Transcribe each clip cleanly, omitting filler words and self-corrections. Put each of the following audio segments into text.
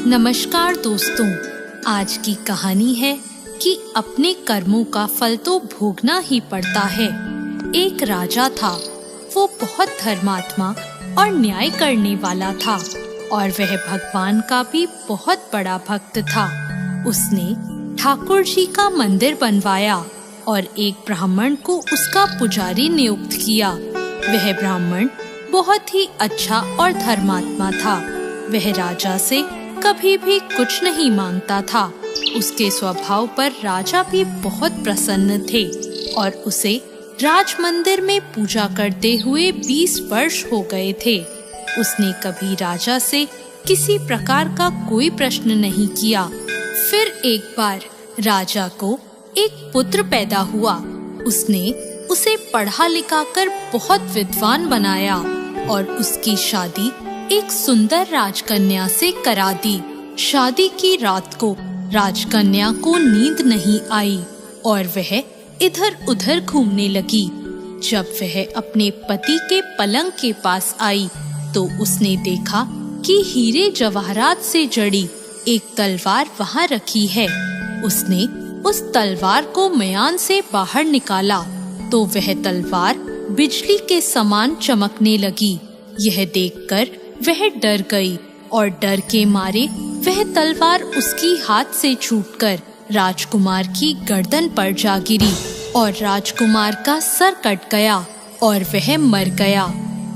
नमस्कार दोस्तों, आज की कहानी है कि अपने कर्मों का फल तो भोगना ही पड़ता है। एक राजा था, वो बहुत धर्मात्मा और न्याय करने वाला था और वह भगवान का भी बहुत बड़ा भक्त था। उसने ठाकुर जी का मंदिर बनवाया और एक ब्राह्मण को उसका पुजारी नियुक्त किया। वह ब्राह्मण बहुत ही अच्छा और धर्मात्मा था। वह राजा से कभी भी कुछ नहीं मांगता था। उसके स्वभाव पर राजा भी बहुत प्रसन्न थे और उसे राज मंदिर में पूजा करते हुए 20 वर्ष हो गए थे। उसने कभी राजा से किसी प्रकार का कोई प्रश्न नहीं किया। फिर एक बार राजा को एक पुत्र पैदा हुआ। उसने उसे पढ़ा लिखा कर बहुत विद्वान बनाया और उसकी शादी एक सुंदर राजकन्या से करा दी। शादी की रात को राजकन्या को नींद नहीं आई और वह इधर उधर घूमने लगी। जब वह अपने पति के पलंग के पास आई तो उसने देखा कि हीरे जवाहरात से जड़ी एक तलवार वहां रखी है। उसने उस तलवार को मयान से बाहर निकाला तो वह तलवार बिजली के समान चमकने लगी। यह देखकर वह डर गई और डर के मारे वह तलवार उसकी हाथ से छूटकर राजकुमार की गर्दन पर जा गिरी और राजकुमार का सर कट गया और वह मर गया।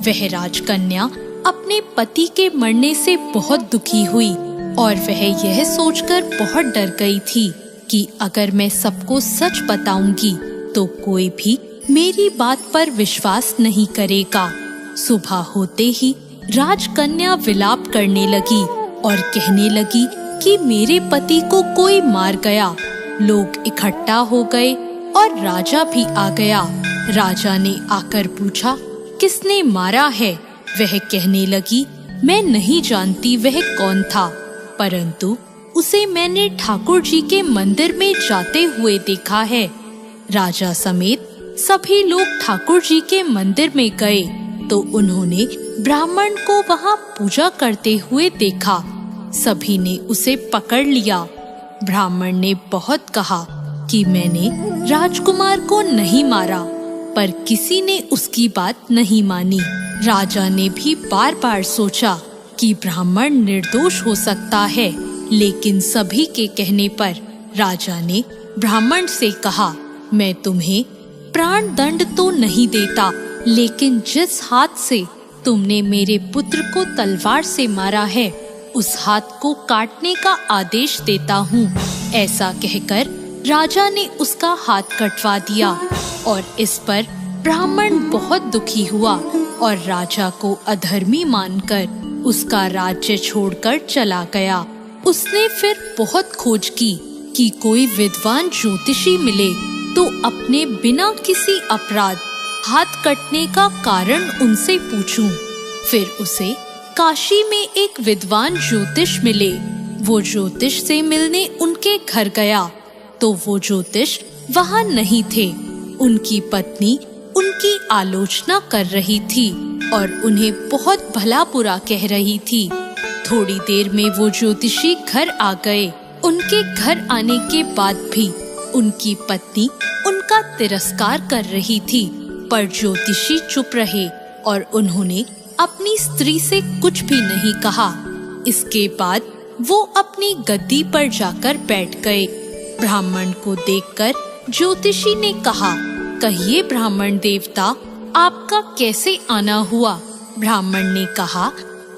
वह राजकन्या अपने पति के मरने से बहुत दुखी हुई और वह यह सोचकर बहुत डर गई थी कि अगर मैं सबको सच बताऊंगी तो कोई भी मेरी बात पर विश्वास नहीं करेगा। सुबह होते ही राजकन्या विलाप करने लगी और कहने लगी कि मेरे पति को कोई मार गया। लोग इकट्ठा हो गए और राजा भी आ गया। राजा ने आकर पूछा, किसने मारा है? वह कहने लगी, मैं नहीं जानती वह कौन था, परंतु उसे मैंने ठाकुर जी के मंदिर में जाते हुए देखा है। राजा समेत सभी लोग ठाकुर जी के मंदिर में गए तो उन्होंने ब्राह्मण को वहां पूजा करते हुए देखा। सभी ने उसे पकड़ लिया। ब्राह्मण ने बहुत कहा कि मैंने राजकुमार को नहीं मारा, पर किसी ने उसकी बात नहीं मानी। राजा ने भी बार बार सोचा कि ब्राह्मण निर्दोष हो सकता है, लेकिन सभी के कहने पर राजा ने ब्राह्मण से कहा, मैं तुम्हें प्राण दंड तो नहीं देता, लेकिन जिस हाथ से तुमने मेरे पुत्र को तलवार से मारा है उस हाथ को काटने का आदेश देता हूँ। ऐसा कहकर राजा ने उसका हाथ कटवा दिया और इस पर ब्राह्मण बहुत दुखी हुआ और राजा को अधर्मी मानकर उसका राज्य छोड़कर चला गया। उसने फिर बहुत खोज की कि कोई विद्वान ज्योतिषी मिले तो अपने बिना किसी अपराध हाथ कटने का कारण उनसे पूछूं। फिर उसे काशी में एक विद्वान ज्योतिष मिले। वो ज्योतिष से मिलने उनके घर गया तो वो ज्योतिष वहां नहीं थे। उनकी पत्नी उनकी आलोचना कर रही थी और उन्हें बहुत भला बुरा कह रही थी। थोड़ी देर में वो ज्योतिषी घर आ गए। उनके घर आने के बाद भी उनकी पत्नी उनका तिरस्कार कर रही थी, पर ज्योतिषी चुप रहे और उन्होंने अपनी स्त्री से कुछ भी नहीं कहा। इसके बाद वो अपनी गद्दी पर जाकर बैठ गए। ब्राह्मण को देखकर ज्योतिषी ने कहा, कहिए ब्राह्मण देवता, आपका कैसे आना हुआ? ब्राह्मण ने कहा,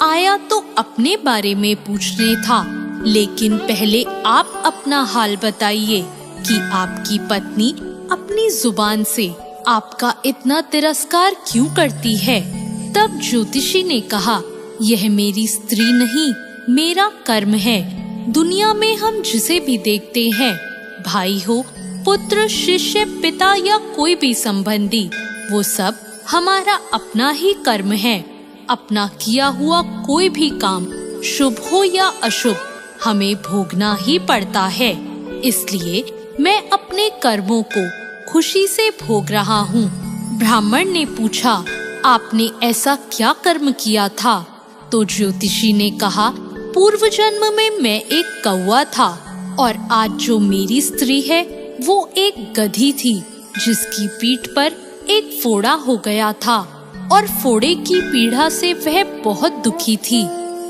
आया तो अपने बारे में पूछने था, लेकिन पहले आप अपना हाल बताइए कि आपकी पत्नी अपनी जुबान से आपका इतना तिरस्कार क्यों करती है? तब ज्योतिषी ने कहा, यह मेरी स्त्री नहीं, मेरा कर्म है। दुनिया में हम जिसे भी देखते हैं, भाई हो, पुत्र, शिष्य, पिता या कोई भी संबंधी, वो सब हमारा अपना ही कर्म है। अपना किया हुआ कोई भी काम, शुभ हो या अशुभ, हमें भोगना ही पड़ता है। इसलिए मैं अपने कर्मों को खुशी से भोग रहा हूँ। ब्राह्मण ने पूछा, आपने ऐसा क्या कर्म किया था? तो ज्योतिषी ने कहा, पूर्व जन्म में मैं एक कौवा था और आज जो मेरी स्त्री है वो एक गधी थी, जिसकी पीठ पर एक फोड़ा हो गया था और फोड़े की पीड़ा से वह बहुत दुखी थी।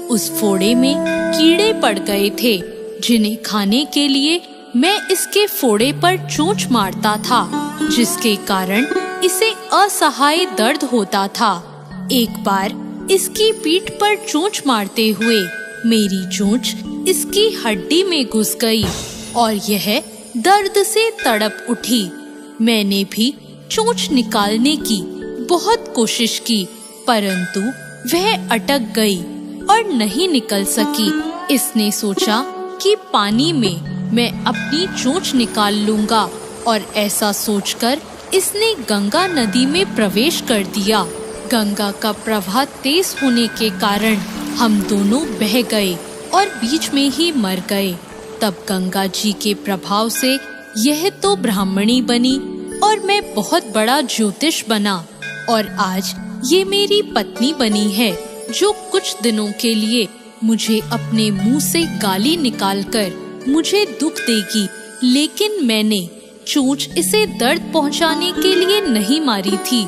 उस फोड़े में कीड़े पड़ गए थे, जिन्हें खाने के लिए मैं इसके फोड़े पर चोंच मारता था, जिसके कारण इसे असहाय दर्द होता था। एक बार इसकी पीठ पर चोंच मारते हुए मेरी चोंच इसकी हड्डी में घुस गई और यह दर्द से तड़प उठी। मैंने भी चोंच निकालने की बहुत कोशिश की, परंतु वह अटक गई और नहीं निकल सकी। इसने सोचा कि पानी में मैं अपनी चोंच निकाल लूंगा और ऐसा सोचकर इसने गंगा नदी में प्रवेश कर दिया। गंगा का प्रवाह तेज होने के कारण हम दोनों बह गए और बीच में ही मर गए। तब गंगा जी के प्रभाव से यह तो ब्राह्मणी बनी और मैं बहुत बड़ा ज्योतिष बना और आज ये मेरी पत्नी बनी है, जो कुछ दिनों के लिए मुझे अपने मुंह से गाली निकालकर मुझे दुख देगी। लेकिन मैंने चोंच इसे दर्द पहुंचाने के लिए नहीं मारी थी,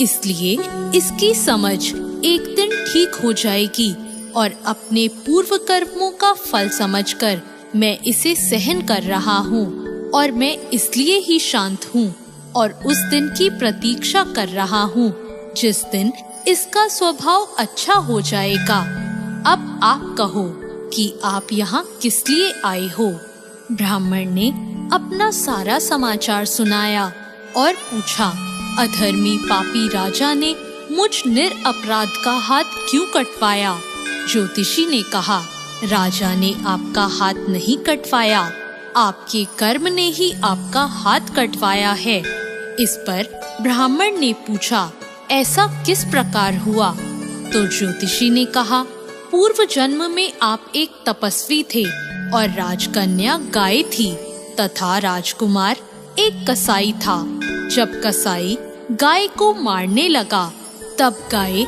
इसलिए इसकी समझ एक दिन ठीक हो जाएगी और अपने पूर्व कर्मों का फल समझकर मैं इसे सहन कर रहा हूँ और मैं इसलिए ही शांत हूँ और उस दिन की प्रतीक्षा कर रहा हूँ जिस दिन इसका स्वभाव अच्छा हो जाएगा। अब आप कहो कि आप यहाँ किस लिए आए हो? ब्राह्मण ने अपना सारा समाचार सुनाया और पूछा, अधर्मी पापी राजा ने मुझ निरपराध का हाथ क्यों कटवाया? ज्योतिषी ने कहा, राजा ने आपका हाथ नहीं कटवाया, आपके कर्म ने ही आपका हाथ कटवाया है। इस पर ब्राह्मण ने पूछा, ऐसा किस प्रकार हुआ? तो ज्योतिषी ने कहा, पूर्व जन्म में आप एक तपस्वी थे और राजकन्या गाय थी तथा राजकुमार एक कसाई था। जब कसाई गाय को मारने लगा तब गाय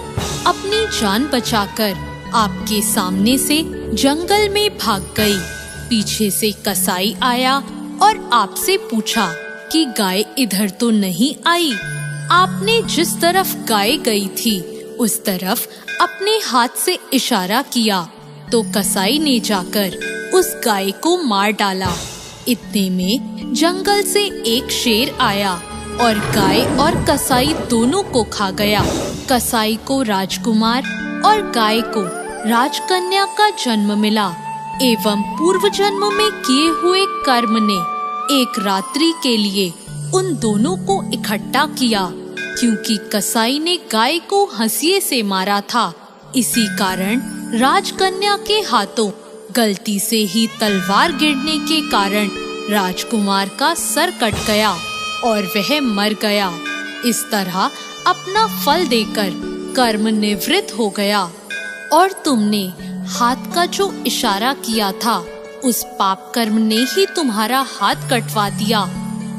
अपनी जान बचाकर आपके सामने से जंगल में भाग गई। पीछे से कसाई आया और आपसे पूछा कि गाय इधर तो नहीं आई। आपने जिस तरफ गाय गई थी उस तरफ अपने हाथ से इशारा किया तो कसाई ने जाकर उस गाय को मार डाला। इतने में जंगल से एक शेर आया और गाय और कसाई दोनों को खा गया। कसाई को राजकुमार और गाय को राजकन्या का जन्म मिला एवं पूर्व जन्म में किए हुए कर्म ने एक रात्रि के लिए उन दोनों को इकट्ठा किया। क्योंकि कसाई ने गाय को हंसिए से मारा था, इसी कारण राजकन्या के हाथों गलती से ही तलवार गिरने के कारण राजकुमार का सर कट गया और वह मर गया। इस तरह अपना फल देकर कर्म निवृत्त हो गया। और तुमने हाथ का जो इशारा किया था उस पाप कर्म ने ही तुम्हारा हाथ कटवा दिया।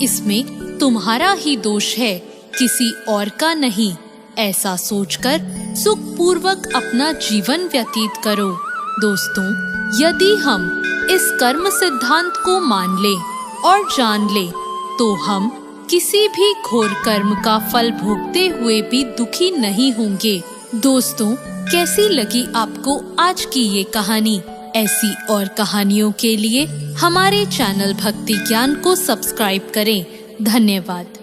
इसमें तुम्हारा ही दोष है, किसी और का नहीं। ऐसा सोचकर सुख पूर्वक अपना जीवन व्यतीत करो। दोस्तों, यदि हम इस कर्म सिद्धांत को मान लें और जान लें तो हम किसी भी घोर कर्म का फल भोगते हुए भी दुखी नहीं होंगे। दोस्तों, कैसी लगी आपको आज की ये कहानी? ऐसी और कहानियों के लिए हमारे चैनल भक्ति ज्ञान को सब्सक्राइब करें। धन्यवाद।